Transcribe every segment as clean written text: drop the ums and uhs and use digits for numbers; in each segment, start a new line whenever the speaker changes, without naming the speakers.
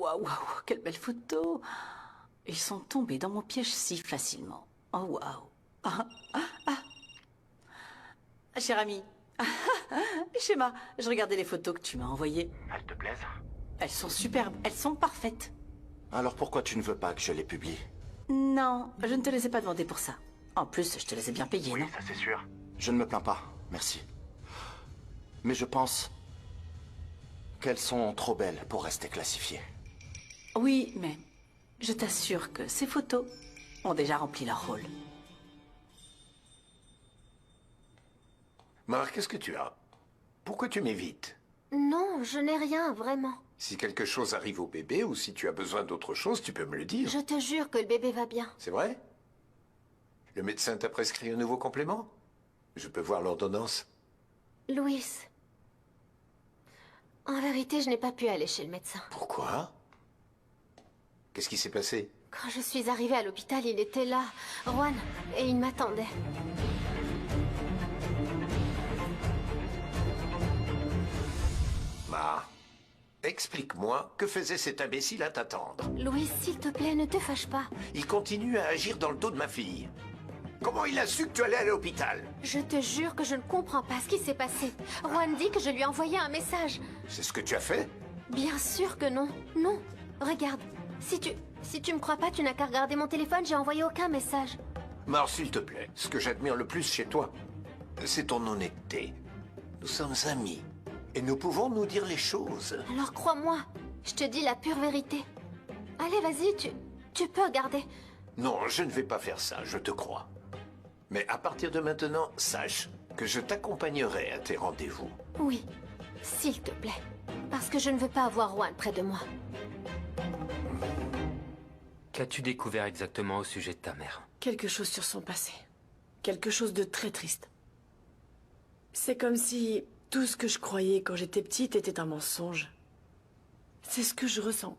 waouh, waouh, quelle belle photo. Ils sont tombés dans mon piège si facilement. Oh, waouh. Ah, ah, ah. Cher ami, Schéma, je regardais les photos que tu m'as envoyées.
Elles te plaisent?
Elles sont superbes, elles sont parfaites.
Alors pourquoi tu ne veux pas que je les publie?
Non, je ne te les ai pas demandées pour ça. En plus, je te les ai bien payées,
Oui,
non?
ça c'est sûr.
Je ne me plains pas, merci. Mais je pense qu'elles sont trop belles pour rester classifiées.
Oui, mais je t'assure que ces photos ont déjà rempli leur rôle.
Marc, qu'est-ce que tu as? Pourquoi tu m'évites?
Non, je n'ai rien, vraiment.
Si quelque chose arrive au bébé ou si tu as besoin d'autre chose, tu peux me le dire.
Je te jure que le bébé va bien.
C'est vrai? Le médecin t'a prescrit un nouveau complément? Je peux voir l'ordonnance?
Louis, en vérité, je n'ai pas pu aller chez le médecin.
Pourquoi? Qu'est-ce qui s'est passé?
Quand je suis arrivée à l'hôpital, il était là, Juan, et il m'attendait.
Ma, explique-moi, que faisait cet imbécile à t'attendre?
Louis, s'il te plaît, ne te fâche pas.
Il continue à agir dans le dos de ma fille. Comment il a su que tu allais à l'hôpital?
Je te jure que je ne comprends pas ce qui s'est passé. Juan dit que je lui ai envoyé un message.
C'est ce que tu as fait?
Bien sûr que non. Non. Regarde, si tu me crois pas, tu n'as qu'à regarder mon téléphone, j'ai envoyé aucun message.
Mar, s'il te plaît, ce que j'admire le plus chez toi, c'est ton honnêteté. Nous sommes amis. Et nous pouvons nous dire les choses.
Alors crois-moi, je te dis la pure vérité. Allez, vas-y, tu peux regarder.
Non, je ne vais pas faire ça, je te crois. Mais à partir de maintenant, sache que je t'accompagnerai à tes rendez-vous.
Oui, s'il te plaît. Parce que je ne veux pas avoir Juan près de moi.
Qu'as-tu découvert exactement au sujet de ta mère?
Quelque chose sur son passé. Quelque chose de très triste. C'est comme si tout ce que je croyais quand j'étais petite était un mensonge. C'est ce que je ressens.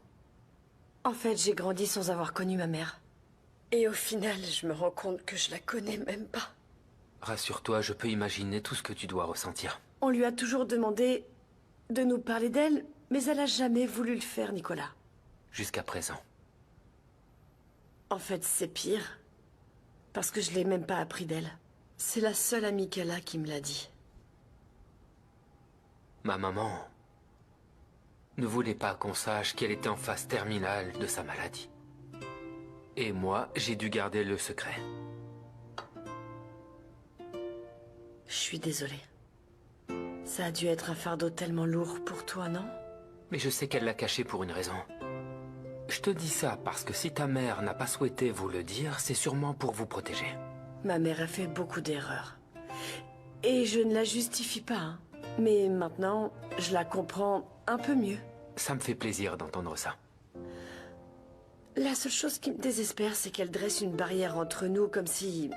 En fait, j'ai grandi sans avoir connu ma mère. Et au final, je me rends compte que je la connais même pas.
Rassure-toi, je peux imaginer tout ce que tu dois ressentir.
On lui a toujours demandé de nous parler d'elle, mais elle a jamais voulu le faire, Nicolas.
Jusqu'à présent.
En fait, c'est pire. Parce que je l'ai même pas appris d'elle. C'est la seule amie qu'elle a qui me l'a dit.
Ma maman ne voulait pas qu'on sache qu'elle était en phase terminale de sa maladie. Et moi, j'ai dû garder le secret.
Je suis désolée. Ça a dû être un fardeau tellement lourd pour toi, non?
Mais je sais qu'elle l'a caché pour une raison. Je te dis ça parce que si ta mère n'a pas souhaité vous le dire, c'est sûrement pour vous protéger.
Ma mère a fait beaucoup d'erreurs. Et je ne la justifie pas, hein. Mais maintenant, je la comprends un peu mieux.
Ça me fait plaisir d'entendre ça.
La seule chose qui me désespère, c'est qu'elle dresse une barrière entre nous comme si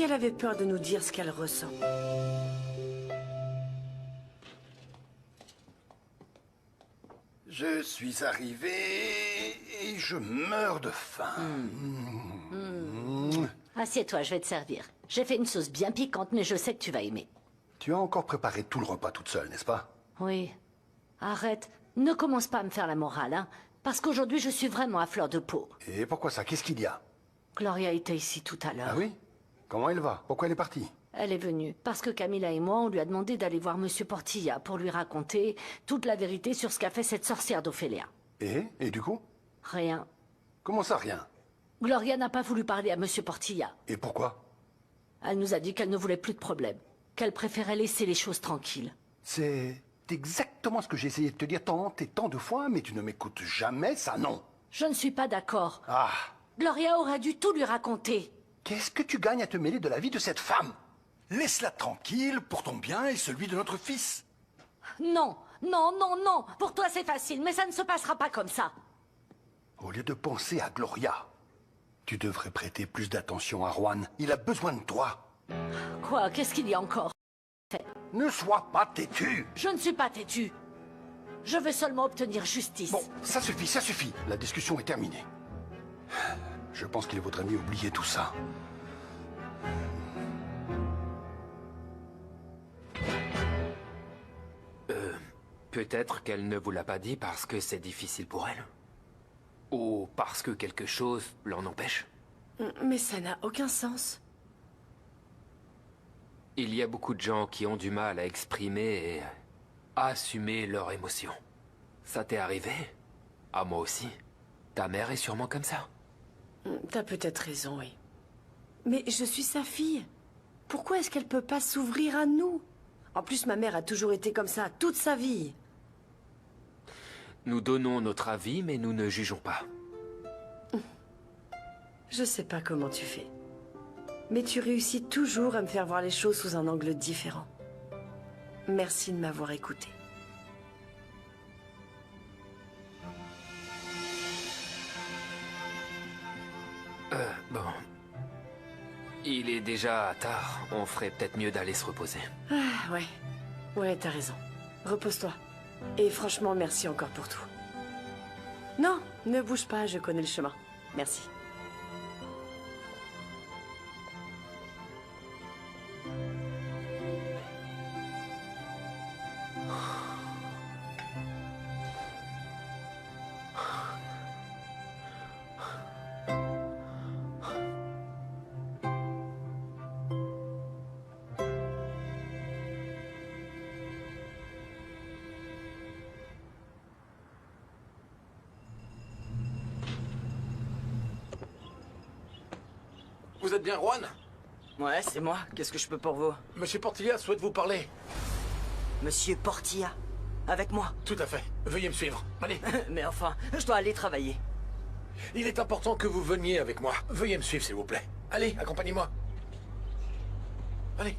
elle avait peur de nous dire ce qu'elle ressent.
Je suis arrivé et je meurs de faim.
Assieds-toi, je vais te servir. J'ai fait une sauce bien piquante, mais je sais que tu vas aimer.
Tu as encore préparé tout le repas toute seule, n'est-ce pas?
Oui. Arrête. Ne commence pas à me faire la morale, hein. Parce qu'aujourd'hui, je suis vraiment à fleur de peau.
Et pourquoi ça? Qu'est-ce qu'il y a?
Gloria était ici tout à l'heure.
Ah oui? Comment elle va? Pourquoi elle est partie?
Elle est venue parce que Camilla et moi, on lui a demandé d'aller voir Monsieur Portilla pour lui raconter toute la vérité sur ce qu'a fait cette sorcière d'Ophélia.
Et du coup?
Rien.
Comment ça, rien?
Gloria n'a pas voulu parler à Monsieur Portilla.
Et pourquoi?
Elle nous a dit qu'elle ne voulait plus de problème, qu'elle préférait laisser les choses tranquilles.
C'est exactement ce que j'ai essayé de te dire tant et tant de fois, mais tu ne m'écoutes jamais, ça non.
Je ne suis pas d'accord.
Ah!
Gloria aurait dû tout lui raconter.
Qu'est-ce que tu gagnes à te mêler de la vie de cette femme? Laisse-la tranquille pour ton bien et celui de notre fils.
Non, non, non, non. Pour toi, c'est facile, mais ça ne se passera pas comme ça.
Au lieu de penser à Gloria, tu devrais prêter plus d'attention à Juan. Il a besoin de toi.
Quoi? Qu'est-ce qu'il y a encore?
Ne sois pas têtu.
Je ne suis pas têtue. Je veux seulement obtenir justice.
Bon, ça suffit, ça suffit. La discussion est terminée. Je pense qu'il vaudrait mieux oublier tout ça.
Peut-être qu'elle ne vous l'a pas dit parce que c'est difficile pour elle. Ou parce que quelque chose l'en empêche.
Mais ça n'a aucun sens.
Il y a beaucoup de gens qui ont du mal à exprimer et à assumer leurs émotions. Ça t'est arrivé? À moi aussi. Ta mère est sûrement comme ça.
T'as peut-être raison, oui. Mais je suis sa fille. Pourquoi est-ce qu'elle peut pas s'ouvrir à nous? En plus, ma mère a toujours été comme ça, toute sa vie.
Nous donnons notre avis, mais nous ne jugeons pas.
Je sais pas comment tu fais. Mais tu réussis toujours à me faire voir les choses sous un angle différent. Merci de m'avoir écouté.
Bon. Il est déjà tard. On ferait peut-être mieux d'aller se reposer.
Ah, ouais. Ouais, t'as raison. Repose-toi. Et franchement, merci encore pour tout. Non, ne bouge pas, je connais le chemin. Merci.
Vous êtes bien Juan?
Ouais, c'est moi. Qu'est-ce que je peux pour vous?
Monsieur Portilla souhaite vous parler.
Monsieur Portilla? Avec moi?
Tout à fait. Veuillez me suivre. Allez.
Mais enfin, je dois aller travailler.
Il est important que vous veniez avec moi. Veuillez me suivre, s'il vous plaît. Allez, accompagnez-moi. Allez.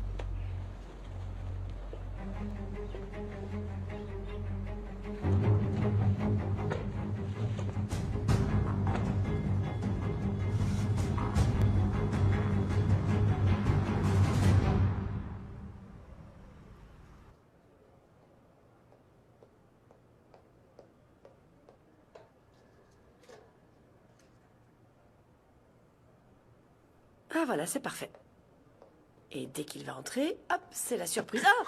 Ah voilà, c'est parfait. Et dès qu'il va entrer, hop, c'est la surprise. Ah!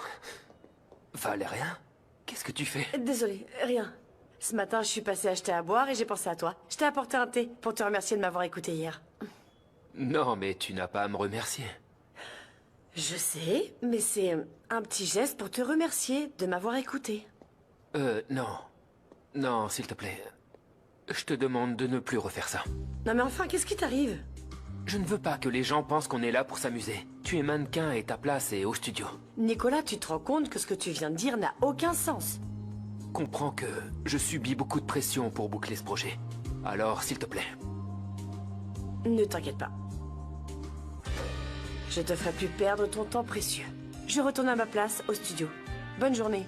Valérien, qu'est-ce que tu fais?
Désolée, rien. Ce matin, je suis passée acheter à boire et j'ai pensé à toi. Je t'ai apporté un thé pour te remercier de m'avoir écouté hier.
Non, mais tu n'as pas à me remercier.
Je sais, mais c'est un petit geste pour te remercier de m'avoir écouté.
Non. Non, s'il te plaît. Je te demande de ne plus refaire ça.
Non mais enfin, qu'est-ce qui t'arrive?
Je ne veux pas que les gens pensent qu'on est là pour s'amuser. Tu es mannequin et ta place est au studio.
Nicolas, tu te rends compte que ce que tu viens de dire n'a aucun sens.
Comprends que je subis beaucoup de pression pour boucler ce projet. Alors, s'il te plaît.
Ne t'inquiète pas. Je te ferai plus perdre ton temps précieux. Je retourne à ma place au studio. Bonne journée.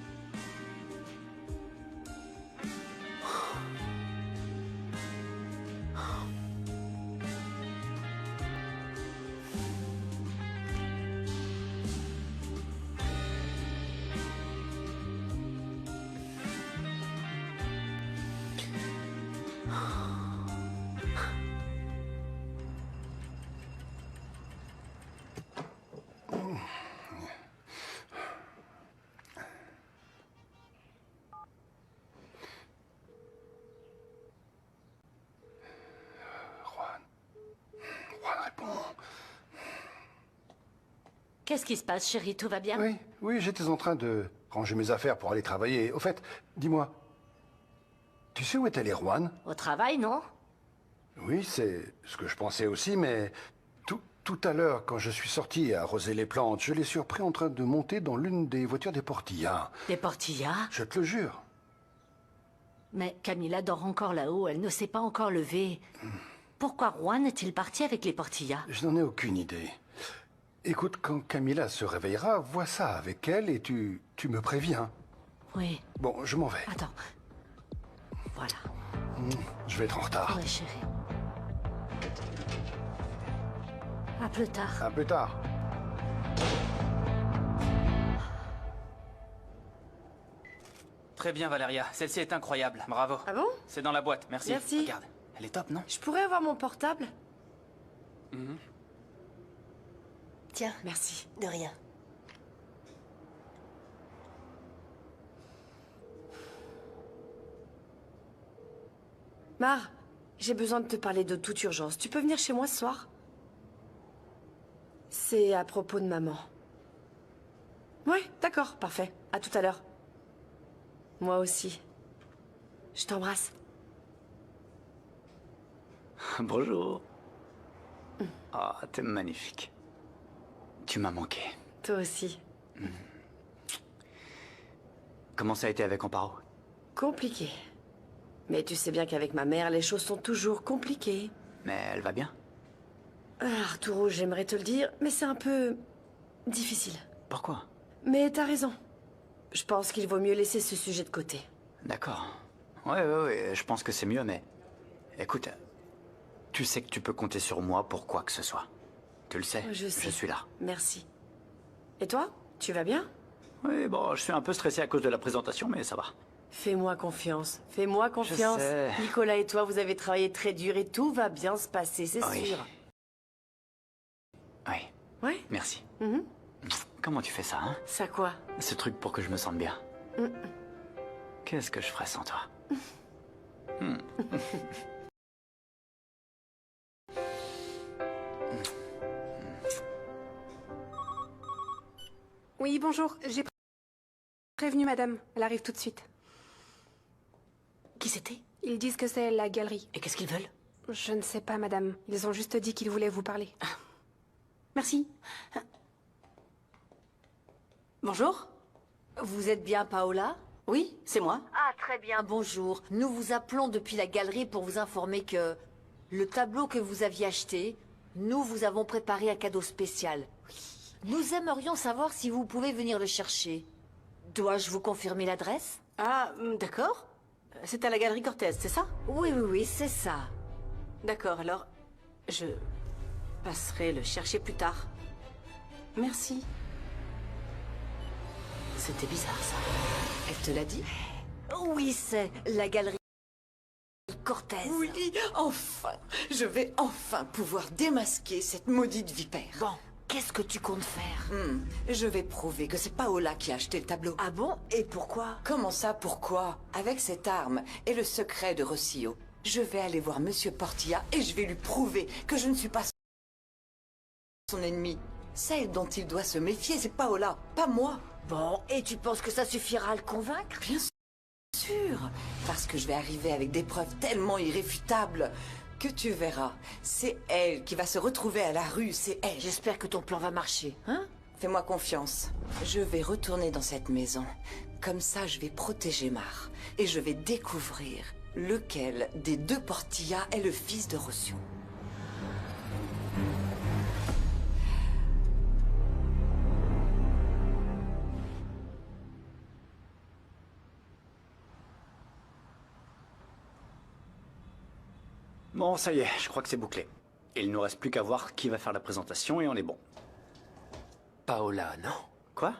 Juan répond.
Qu'est-ce qui se passe, chérie? Tout va bien?
Oui, j'étais en train de ranger mes affaires pour aller travailler. Au fait, dis-moi, tu sais où est allé Juan?
Au travail, non?
Oui, c'est ce que je pensais aussi, mais tout à l'heure, quand je suis sorti à arroser les plantes, je l'ai surpris en train de monter dans l'une des voitures des Portilla.
Des Portilla?
Je te le jure.
Mais Camilla dort encore là-haut, elle ne s'est pas encore levée. Pourquoi Juan est-il parti avec les Portilla?
Je n'en ai aucune idée. Écoute, quand Camilla se réveillera, vois ça avec elle et tu me préviens.
Oui.
Bon, je m'en vais.
Attends. Voilà.
Je vais être en retard.
Ouais, chérie. À plus tard.
À plus tard.
Très bien, Valeria. Celle-ci est incroyable. Bravo.
Ah bon?
C'est dans la boîte. Merci.
Merci.
Regarde. Elle est top, non?
Je pourrais avoir mon portable?
Tiens,
Merci.
de rien.
Mar, j'ai besoin de te parler de toute urgence. Tu peux venir chez moi ce soir? C'est à propos de maman. Ouais, d'accord, parfait. À tout à l'heure. Moi aussi. Je t'embrasse.
Bonjour. Ah, t'es magnifique. Tu m'as manqué.
Toi aussi.
Comment ça a été avec Amparo?
Compliqué. Mais tu sais bien qu'avec ma mère, les choses sont toujours compliquées.
Mais elle va bien?
Arturo, j'aimerais te le dire, mais c'est un peu... difficile.
Pourquoi?
Mais t'as raison. Je pense qu'il vaut mieux laisser ce sujet de côté.
D'accord. Ouais, je pense que c'est mieux, mais... Écoute, tu sais que tu peux compter sur moi pour quoi que ce soit. Tu le sais,
Je sais.
je suis là.
Merci. Et toi? Tu vas bien?
Oui, bon, je suis un peu stressé à cause de la présentation, mais ça va.
Fais-moi confiance. Fais-moi confiance.
sais.
Nicolas et toi, vous avez travaillé très dur et tout va bien se passer, c'est
Oui.
sûr.
Oui,
Ouais?
merci.
Mhm.
Comment tu fais ça, hein?
Ça quoi?
Ce truc pour que je me sente bien.
Mm.
Qu'est-ce que je ferais sans toi?
Oui, bonjour. J'ai prévenu madame. Elle arrive tout de suite.
Qui c'était?
Ils disent que c'est la galerie.
Et qu'est-ce qu'ils veulent?
Je ne sais pas, madame. Ils ont juste dit qu'ils voulaient vous parler.
Merci. Bonjour?
Vous êtes bien Paola?
Oui, c'est moi.
Ah, très bien, bonjour. Nous vous appelons depuis la galerie pour vous informer que le tableau que vous aviez acheté, nous vous avons préparé un cadeau spécial. Nous aimerions savoir si vous pouvez venir le chercher. Dois-je vous confirmer l'adresse?
Ah, d'accord. C'est à la galerie Cortez, c'est ça?
Oui, c'est ça.
D'accord, alors je passerai le chercher plus tard. Merci. C'était bizarre, ça. Elle te l'a dit?
Oui, c'est la galerie Cortez.
Oui, enfin. Je vais enfin pouvoir démasquer cette maudite vipère.
Bon, qu'est-ce que tu comptes faire?
Je vais prouver que c'est Paola qui a acheté le tableau.
Ah bon? Et pourquoi?
Comment ça, pourquoi? Avec cette arme et le secret de Rossio, je vais aller voir Monsieur Portilla et je vais lui prouver que je ne suis pas son ennemi. Celle dont il doit se méfier, c'est Paola, pas moi.
Bon, et tu penses que ça suffira à le convaincre?
Bien sûr, parce que je vais arriver avec des preuves tellement irréfutables que tu verras. C'est elle qui va se retrouver à la rue, c'est elle.
J'espère que ton plan va marcher, hein?
Fais-moi confiance. Je vais retourner dans cette maison. Comme ça, je vais protéger Mar. Et je vais découvrir lequel des deux Portilla est le fils de Rossio.
Bon, ça y est, je crois que c'est bouclé. Il ne nous reste plus qu'à voir qui va faire la présentation et on est bon.
Paola, non?
Quoi?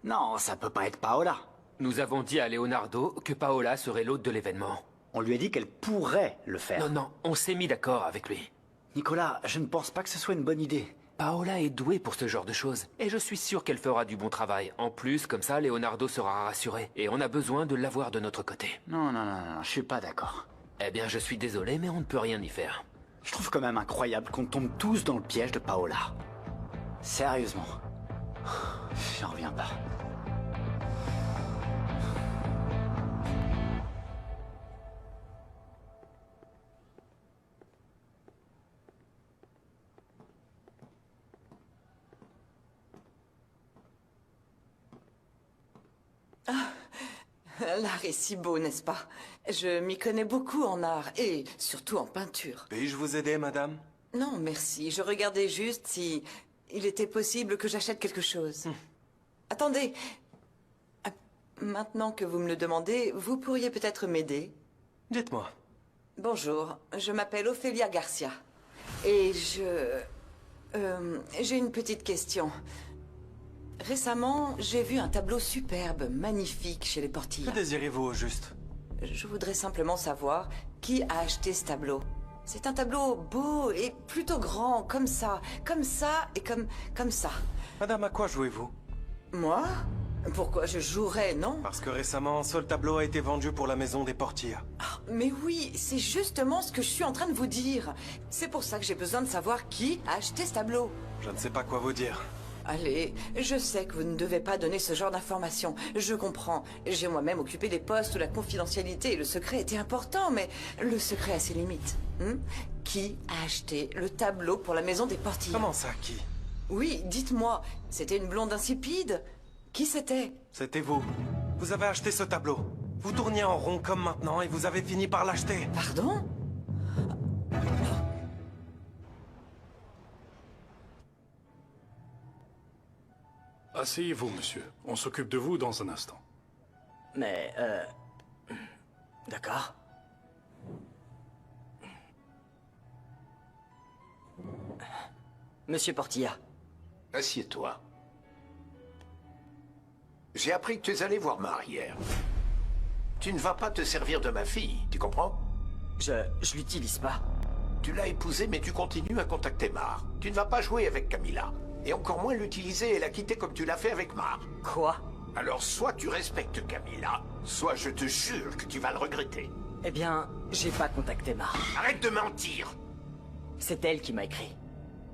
Non, ça peut pas être Paola.
Nous avons dit à Leonardo que Paola serait l'hôte de l'événement.
On lui a dit qu'elle pourrait le faire.
Non, on s'est mis d'accord avec lui.
Nicolas, je ne pense pas que ce soit une bonne idée.
Paola est douée pour ce genre de choses. Et je suis sûr qu'elle fera du bon travail. En plus, comme ça, Leonardo sera rassuré. Et on a besoin de l'avoir de notre côté.
Non, je suis pas d'accord.
Eh bien, je suis désolé, mais on ne peut rien y faire.
Je trouve quand même incroyable qu'on tombe tous dans le piège de Paola. Sérieusement. J'en reviens pas.
L'art est si beau, n'est-ce pas? Je m'y connais beaucoup en art, et surtout en peinture.
Puis-je vous aider, madame?
Non, merci. Je regardais juste si il était possible que j'achète quelque chose. Attendez. Maintenant que vous me le demandez, vous pourriez peut-être m'aider?
Dites-moi.
Bonjour, je m'appelle Ophélia Garcia. Et j'ai une petite question. Récemment, j'ai vu un tableau superbe, magnifique chez les Portilla.
Que désirez-vous au juste?
Je voudrais simplement savoir qui a acheté ce tableau. C'est un tableau beau et plutôt grand, comme ça et comme ça.
Madame, à quoi jouez-vous?
Moi? Pourquoi je jouerais, non?
Parce que récemment, un seul tableau a été vendu pour la maison des Portilla.
Mais oui, c'est justement ce que je suis en train de vous dire. C'est pour ça que j'ai besoin de savoir qui a acheté ce tableau.
Je ne sais pas quoi vous dire.
Allez, je sais que vous ne devez pas donner ce genre d'informations. Je comprends. J'ai moi-même occupé des postes où la confidentialité et le secret étaient importants, mais le secret a ses limites. Qui a acheté le tableau pour la maison des Portilla?
Comment ça, qui?
Oui, dites-moi, c'était une blonde insipide? Qui c'était?
C'était vous. Vous avez acheté ce tableau. Vous tourniez en rond comme maintenant et vous avez fini par l'acheter.
Pardon?
Asseyez-vous, monsieur. On s'occupe de vous dans un instant.
Mais, D'accord. Monsieur Portilla.
Assieds-toi. J'ai appris que tu es allé voir Mar hier. Tu ne vas pas te servir de ma fille, tu comprends?
Je l'utilise pas.
Tu l'as épousée, mais tu continues à contacter Mar. Tu ne vas pas jouer avec Camilla. Et encore moins l'utiliser et la quitter comme tu l'as fait avec Mar.
Quoi?
Alors soit tu respectes Camilla, soit je te jure que tu vas le regretter.
Eh bien, j'ai pas contacté Mar.
Arrête de mentir!
C'est elle qui m'a écrit.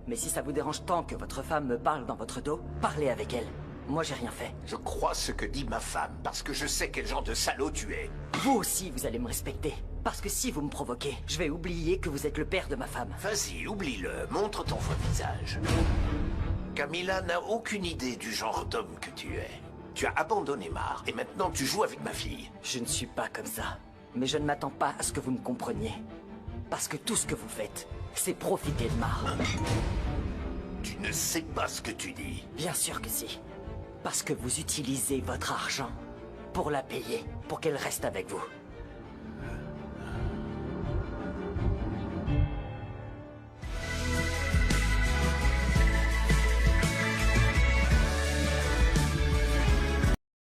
Mais si ça vous dérange tant que votre femme me parle dans votre dos, parlez avec elle. Moi, j'ai rien fait.
Je crois ce que dit ma femme, parce que je sais quel genre de salaud tu es.
Vous aussi, vous allez me respecter. Parce que si vous me provoquez, je vais oublier que vous êtes le père de ma femme.
Vas-y, oublie-le. Montre ton vrai visage. Camilla n'a aucune idée du genre d'homme que tu es. Tu as abandonné Mar, et maintenant tu joues avec ma fille.
Je ne suis pas comme ça. Mais je ne m'attends pas à ce que vous me compreniez. Parce que tout ce que vous faites, c'est profiter de Mar.
Tu ne sais pas ce que tu dis.
Bien sûr que si. Parce que vous utilisez votre argent pour la payer, pour qu'elle reste avec vous.